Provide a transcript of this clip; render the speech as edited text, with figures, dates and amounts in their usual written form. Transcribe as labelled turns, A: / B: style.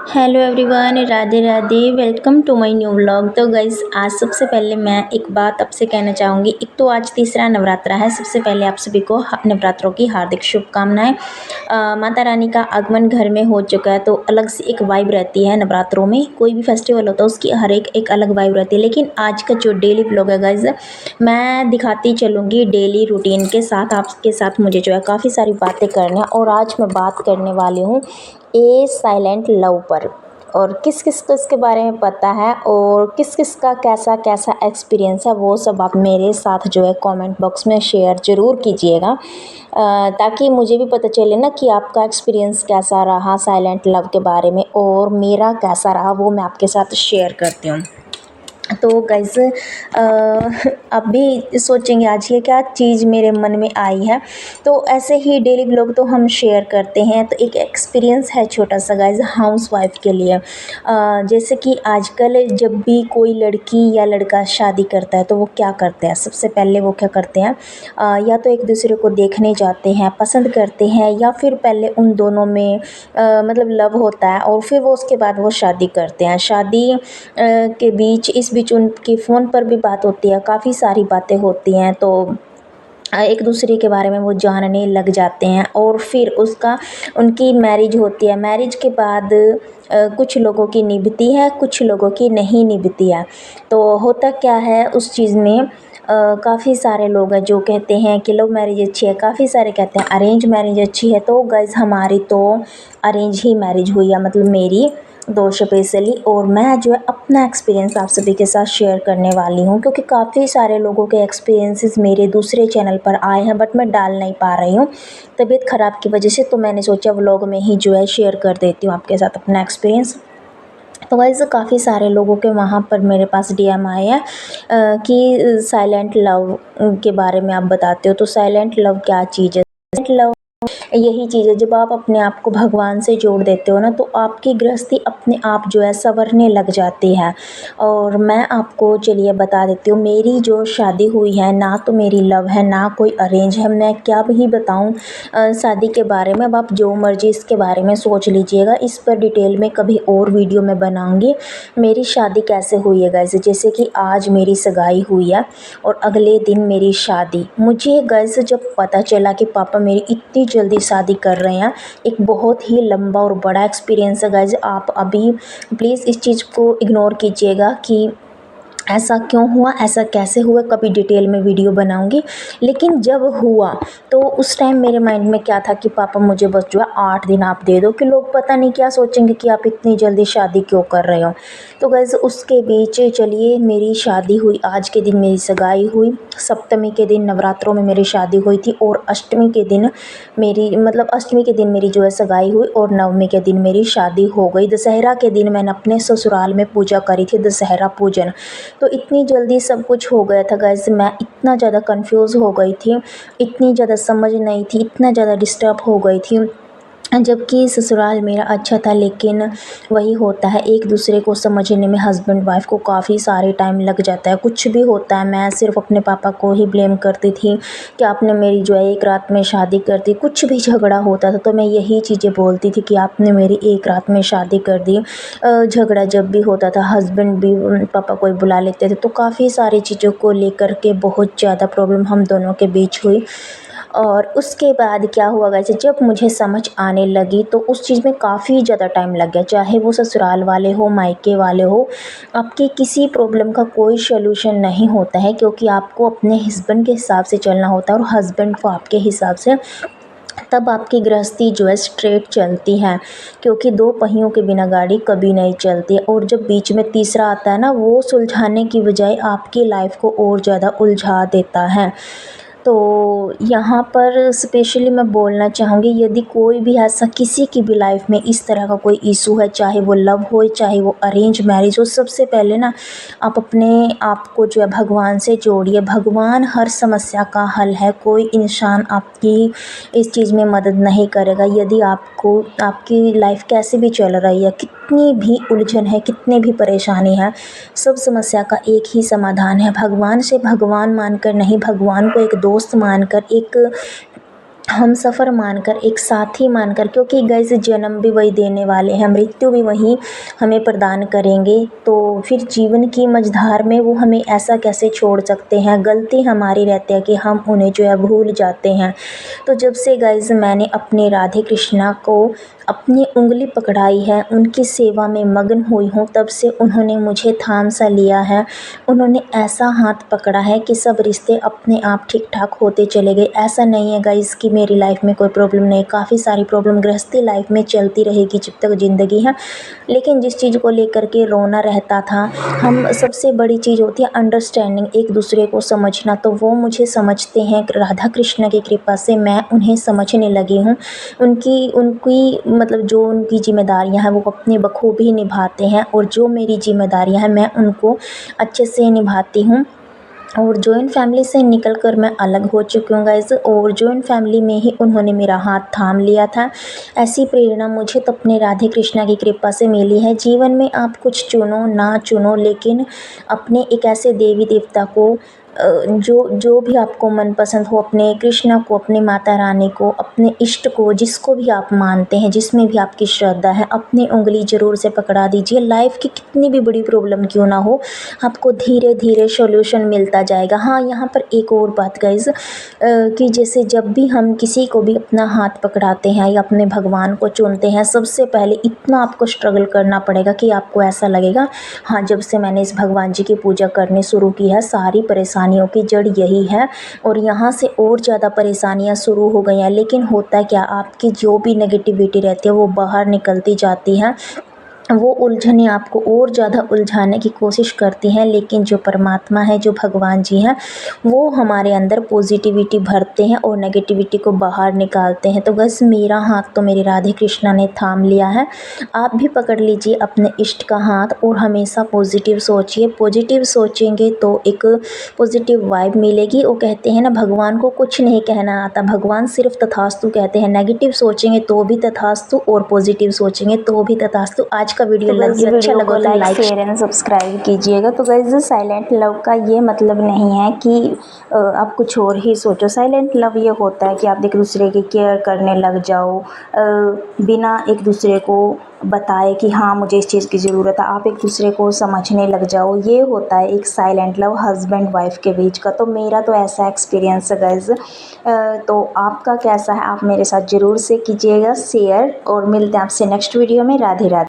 A: Hello everyone, Radhe Radhe. Welcome to my new vlog. तो guys, आज सबसे पहले मैं एक बात आपसे कहना चाहूँगी। एक तो आज तीसरा नवरात्रा है। सबसे पहले आप सभी को नवरात्रों की हार्दिक शुभकामनाएं। माता रानी का आगमन घर में हो चुका है, तो अलग से एक वाइब रहती है नवरात्रों में। कोई भी फेस्टिवल होता है उसकी हर एक अलग वाइब रहती है। लेकिन आज का जो डेली व्लॉग है गाइज़, मैं दिखाती चलूँगी डेली रूटीन के साथ। आपके साथ मुझे जो है काफ़ी सारी बातें करनी है, और आज मैं बात करने वाली हूँ ए साइलेंट लव पर। और किस किस को इसके बारे में पता है और किस किस का कैसा कैसा एक्सपीरियंस है, वो सब आप मेरे साथ जो है कमेंट बॉक्स में शेयर ज़रूर कीजिएगा, ताकि मुझे भी पता चले ना कि आपका एक्सपीरियंस कैसा रहा साइलेंट लव के बारे में, और मेरा कैसा रहा वो मैं आपके साथ शेयर करती हूँ। तो गाइज़, आप भी सोचेंगे आज ये क्या चीज़ मेरे मन में आई है। तो ऐसे ही डेली व्लॉग तो हम शेयर करते हैं। तो एक एक्सपीरियंस है छोटा सा गाइज़, हाउसवाइफ के लिए। जैसे कि आजकल जब भी कोई लड़की या लड़का शादी करता है तो वो क्या करते हैं, सबसे पहले वो क्या करते हैं, या तो एक दूसरे को देखने जाते हैं, पसंद करते हैं, या फिर पहले उन दोनों में मतलब लव होता है, और फिर वो उसके बाद वो शादी करते हैं। शादी के बीच इस बीच उनकी फ़ोन पर भी बात होती है, काफ़ी सारी बातें होती हैं। तो एक दूसरे के बारे में वो जानने लग जाते हैं, और फिर उसका उनकी मैरिज होती है। मैरिज के बाद कुछ लोगों की निभती है, कुछ लोगों की नहीं निभती है। तो होता क्या है उस चीज़ में, काफ़ी सारे लोग हैं जो कहते हैं कि लव मैरिज अच्छी है, काफ़ी सारे कहते हैं अरेंज मैरिज अच्छी है। तो गाइज़, हमारी तो अरेंज ही मैरिज हुई है, मतलब मेरी दो स्पेशली। और मैं जो है अपना एक्सपीरियंस आप सभी के साथ शेयर करने वाली हूँ, क्योंकि काफ़ी सारे लोगों के एक्सपीरियंसेस मेरे दूसरे चैनल पर आए हैं, बट मैं डाल नहीं पा रही हूँ तबीयत ख़राब की वजह से। तो मैंने सोचा व्लॉग में ही जो है शेयर कर देती हूँ आपके साथ अपना एक्सपीरियंस। तो गाइज़, काफ़ी सारे लोगों के वहाँ पर मेरे पास डीएम आए हैं कि साइलेंट लव के बारे में आप बताते हो। तो साइलेंट लव क्या चीज़ है? साइलेंट लव यही चीज़ है, जब आप अपने आप को भगवान से जोड़ देते हो ना, तो आपकी गृहस्थी अपने आप जो है संवरने लग जाती है। और मैं आपको चलिए बता देती हूँ, मेरी जो शादी हुई है ना, तो मेरी लव है ना कोई अरेंज है। मैं क्या भी बताऊँ शादी के बारे में। अब आप जो मर्जी इसके बारे में सोच लीजिएगा, इस पर डिटेल में कभी और वीडियो मैं बनाऊँगी। मेरी शादी कैसे हुई है गाइस, जैसे कि आज मेरी सगाई हुई है और अगले दिन मेरी शादी। मुझे गाइस जब पता चला कि पापा मेरी इतनी जल्दी शादी कर रहे हैं, एक बहुत ही लंबा और बड़ा एक्सपीरियंस है गाइस। आप अभी प्लीज़ इस चीज़ को इग्नोर कीजिएगा कि ऐसा क्यों हुआ, ऐसा कैसे हुआ, कभी डिटेल में वीडियो बनाऊंगी। लेकिन जब हुआ तो उस टाइम मेरे माइंड में क्या था कि पापा मुझे बस जो है 8 दिन आप दे दो, कि लोग पता नहीं क्या सोचेंगे कि आप इतनी जल्दी शादी क्यों कर रहे हो। तो गाइस, उसके बीच चलिए मेरी शादी हुई, आज के दिन मेरी सगाई हुई, सप्तमी के दिन नवरात्रों में मेरी शादी हुई थी, और अष्टमी के दिन मेरी मतलब अष्टमी के दिन मेरी जो है सगाई हुई, और नवमी के दिन मेरी शादी हो गई। दशहरा के दिन मैंने अपने ससुराल में पूजा करी थी, दशहरा पूजन। तो इतनी जल्दी सब कुछ हो गया था गाइस, मैं इतना ज़्यादा कंफ्यूज हो गई थी, इतनी ज़्यादा समझ नहीं थी, इतना ज़्यादा डिस्टर्ब हो गई थी। जबकि ससुराल मेरा अच्छा था, लेकिन वही होता है, एक दूसरे को समझने में हस्बैंड वाइफ को काफ़ी सारे टाइम लग जाता है। कुछ भी होता है, मैं सिर्फ अपने पापा को ही ब्लेम करती थी कि आपने मेरी जो है एक रात में शादी कर दी। कुछ भी झगड़ा होता था तो मैं यही चीज़ें बोलती थी कि आपने मेरी एक रात में शादी कर दी। झगड़ा जब भी होता था, हस्बैंड भी पापा को ही बुला लेते थे। तो काफ़ी सारी चीज़ों को लेकर के बहुत ज़्यादा प्रॉब्लम हम दोनों के बीच हुई। और उसके बाद क्या हुआ गाइस, जब मुझे समझ आने लगी तो उस चीज़ में काफ़ी ज़्यादा टाइम लग गया। चाहे वो ससुराल वाले हो, मायके वाले हो, आपकी किसी प्रॉब्लम का कोई सॉल्यूशन नहीं होता है, क्योंकि आपको अपने हस्बैंड के हिसाब से चलना होता है और हस्बैंड को आपके हिसाब से। तब आपकी गृहस्थी जो है स्ट्रेट चलती है, क्योंकि दो पहियों के बिना गाड़ी कभी नहीं चलती। और जब बीच में तीसरा आता है ना, वो सुलझाने की बजाय आपकी लाइफ को और ज़्यादा उलझा देता है। तो यहाँ पर स्पेशली मैं बोलना चाहूँगी, यदि कोई भी ऐसा किसी की भी लाइफ में इस तरह का कोई इशू है, चाहे वो लव हो चाहे वो अरेंज मैरिज हो, सबसे पहले ना आप अपने आप को जो है भगवान से जोड़िए। भगवान हर समस्या का हल है, कोई इंसान आपकी इस चीज़ में मदद नहीं करेगा। यदि आपको आपकी लाइफ कैसे भी चल रही है, कितनी भी उलझन है, कितनी भी परेशानी है, सब समस्या का एक ही समाधान है, भगवान से भगवान मानकर नहीं, भगवान को एक दोस्त मानकर, एक हम सफ़र मानकर, एक साथी मानकर, क्योंकि गाइस जन्म भी वही देने वाले हैं, मृत्यु भी वही हमें प्रदान करेंगे। तो फिर जीवन की मझधार में वो हमें ऐसा कैसे छोड़ सकते हैं। गलती हमारी रहती है कि हम उन्हें जो है भूल जाते हैं। तो जब से गाइस मैंने अपने राधे कृष्णा को अपनी उंगली पकड़ाई है, उनकी सेवा में मगन हुई हूँ, तब से उन्होंने मुझे थाम सा लिया है। उन्होंने ऐसा हाथ पकड़ा है कि सब रिश्ते अपने आप ठीक ठाक होते चले गए। ऐसा नहीं है गाइस कि मेरी लाइफ में कोई प्रॉब्लम नहीं, काफ़ी सारी प्रॉब्लम गृहस्थी लाइफ में चलती रहेगी जब तक ज़िंदगी है। लेकिन जिस चीज़ को लेकर के रोना रहता था, हम सबसे बड़ी चीज़ होती है अंडरस्टैंडिंग, एक दूसरे को समझना। तो वो मुझे समझते हैं, राधा कृष्ण की कृपा से मैं उन्हें समझने लगी हूँ। उनकी उनकी मतलब जो उनकी ज़िम्मेदारियाँ हैं वो अपने बखूबी निभाते हैं, और जो मेरी ज़िम्मेदारियाँ हैं मैं उनको अच्छे से निभाती हूँ। और जॉइंट फैमिली से निकल कर मैं अलग हो चुकी हूँ गाइज़, और जॉइंट फैमिली में ही उन्होंने मेरा हाथ थाम लिया था। ऐसी प्रेरणा मुझे तो अपने राधे कृष्णा की कृपा से मिली है। जीवन में आप कुछ चुनो ना चुनो, लेकिन अपने एक ऐसे देवी देवता को जो जो भी आपको मनपसंद हो, अपने कृष्णा को, अपने माता रानी को, अपने इष्ट को, जिसको भी आप मानते हैं, जिसमें भी आपकी श्रद्धा है, अपनी उंगली ज़रूर से पकड़ा दीजिए। लाइफ की कितनी भी बड़ी प्रॉब्लम क्यों ना हो, आपको धीरे धीरे सॉल्यूशन मिलता जाएगा। हाँ, यहाँ पर एक और बात गाइज़, कि जैसे जब भी हम किसी को भी अपना हाथ पकड़ाते हैं या अपने भगवान को चुनते हैं, सबसे पहले इतना आपको स्ट्रगल करना पड़ेगा कि आपको ऐसा लगेगा, हाँ, जब से मैंने इस भगवान जी की पूजा करनी शुरू की है, सारी परेशानियों की जड़ यही है, और यहाँ से और ज़्यादा परेशानियाँ शुरू हो गई हैं। लेकिन होता क्या, आपकी जो भी नेगेटिविटी रहती है वो बाहर निकलती जाती है, वो उलझने आपको और ज़्यादा उलझाने की कोशिश करती हैं। लेकिन जो परमात्मा है, जो भगवान जी हैं, वो हमारे अंदर पॉजिटिविटी भरते हैं और नेगेटिविटी को बाहर निकालते हैं। तो बस मेरा हाथ तो मेरे राधे कृष्णा ने थाम लिया है। आप भी पकड़ लीजिए अपने इष्ट का हाथ, और हमेशा पॉजिटिव सोचिए। पॉजिटिव सोचेंगे तो एक पॉजिटिव वाइब मिलेगी। वो कहते हैं ना, भगवान को कुछ नहीं कहना आता, भगवान सिर्फ तथास्तु कहते हैं। नेगेटिव सोचेंगे तो भी तथास्तु, और पॉजिटिव सोचेंगे तो भी तथास्तु। आज का वीडियो अच्छा लगा तो लाइक शेयर एंड सब्सक्राइब कीजिएगा। तो गाइस, साइलेंट लव का ये मतलब नहीं है कि आप कुछ और ही सोचो। साइलेंट लव ये होता है कि आप एक दूसरे की केयर करने लग जाओ, बिना एक दूसरे को बताए कि हाँ मुझे इस चीज़ की ज़रूरत है, आप एक दूसरे को समझने लग जाओ। ये होता है एक साइलेंट लव हस्बैंड वाइफ के बीच का। तो मेरा तो ऐसा एक्सपीरियंस है गाइस। तो आपका कैसा है, आप मेरे साथ ज़रूर से कीजिएगा शेयर, और मिलते हैं आपसे नेक्स्ट वीडियो में। राधे राधे।